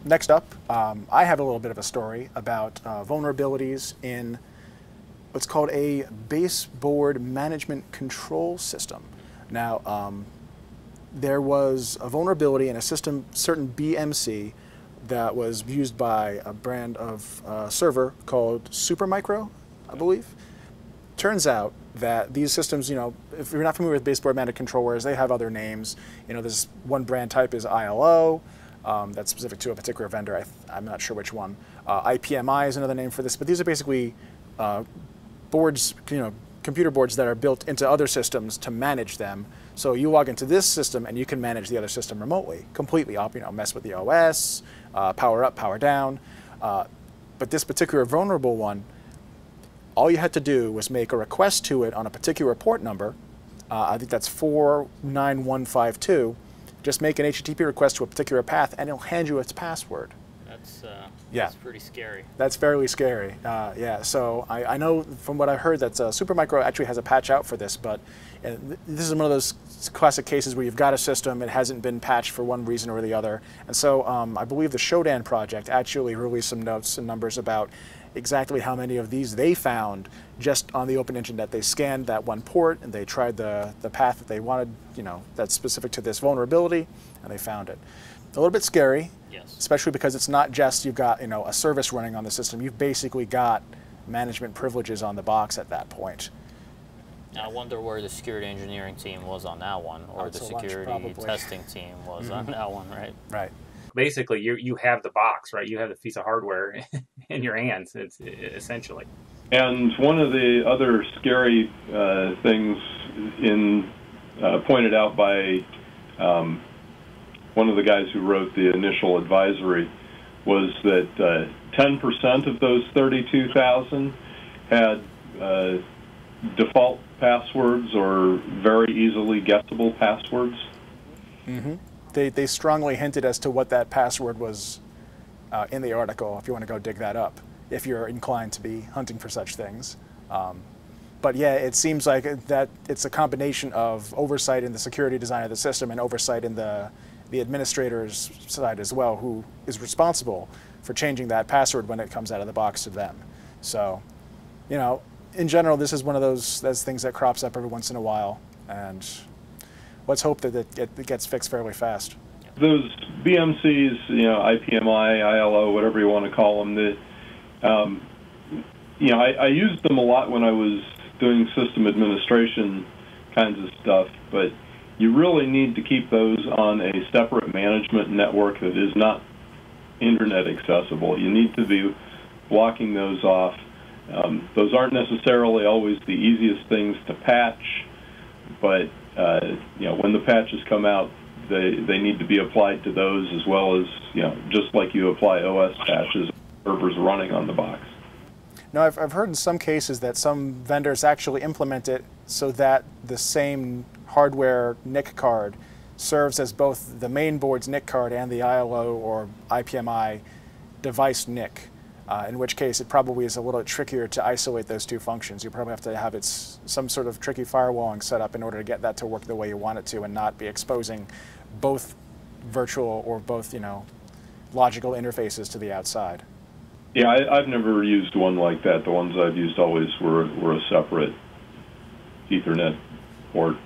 next up, I have a little bit of a story about vulnerabilities in what's called a baseboard management control system. Now, there was a vulnerability in a system, certain BMC, that was used by a brand of server called Supermicro, I believe. Turns out that these systems, if you're not familiar with baseboard management controllers, they have other names. This one brand type is ILO, that's specific to a particular vendor. I'm not sure which one. IPMI is another name for this, but these are basically boards, computer boards that are built into other systems to manage them. So you log into this system and you can manage the other system remotely, completely, mess with the OS, power up, power down. But this particular vulnerable one, all you had to do was make a request to it on a particular port number. I think that's 49152. Just make an HTTP request to a particular path and it'll hand you its password. That's pretty scary. That's fairly scary. Yeah, so I know from what I've heard that Supermicro actually has a patch out for this, but this is one of those classic cases where you've got a system, it hasn't been patched for one reason or the other. And so I believe the Shodan project actually released some notes and numbers about exactly how many of these they found just on the open internet. They scanned that one port and they tried the path that they wanted, that's specific to this vulnerability, and they found it. A little bit scary, yes, especially because it's not just you've got a service running on the system. You've basically got management privileges on the box at that point. I wonder where the security engineering team was on that one, or the security testing team was on that one, right? Right. Basically, you have the box, right? You have the piece of hardware in your hands, essentially. And one of the other scary things pointed out by one of the guys who wrote the initial advisory was that 10% of those 32,000 had default passwords or very easily guessable passwords. Mm-hmm. They strongly hinted as to what that password was in the article, if you want to go dig that up, if you're inclined to be hunting for such things. But yeah, it seems like that it's a combination of oversight in the security design of the system and oversight in the administrator's side as well, who is responsible for changing that password when it comes out of the box to them. So, in general, this is one of those things that crops up every once in a while, and let's hope that it gets fixed fairly fast. Those BMCs, IPMI, ILO, whatever you want to call them, I used them a lot when I was doing system administration kinds of stuff, but you really need to keep those on a separate management network that is not internet accessible. You need to be blocking those off. Those aren't necessarily always the easiest things to patch, but when the patches come out, they need to be applied to those as well as, just like you apply OS patches, servers running on the box. No, I've heard in some cases that some vendors actually implement it so that the same hardware NIC card serves as both the main board's NIC card and the ILO or IPMI device NIC, in which case it probably is a little trickier to isolate those two functions. You probably have to have some sort of tricky firewalling set up in order to get that to work the way you want it to and not be exposing both virtual or both, logical interfaces to the outside. Yeah, I've never used one like that. The ones I've used always were a separate Ethernet port.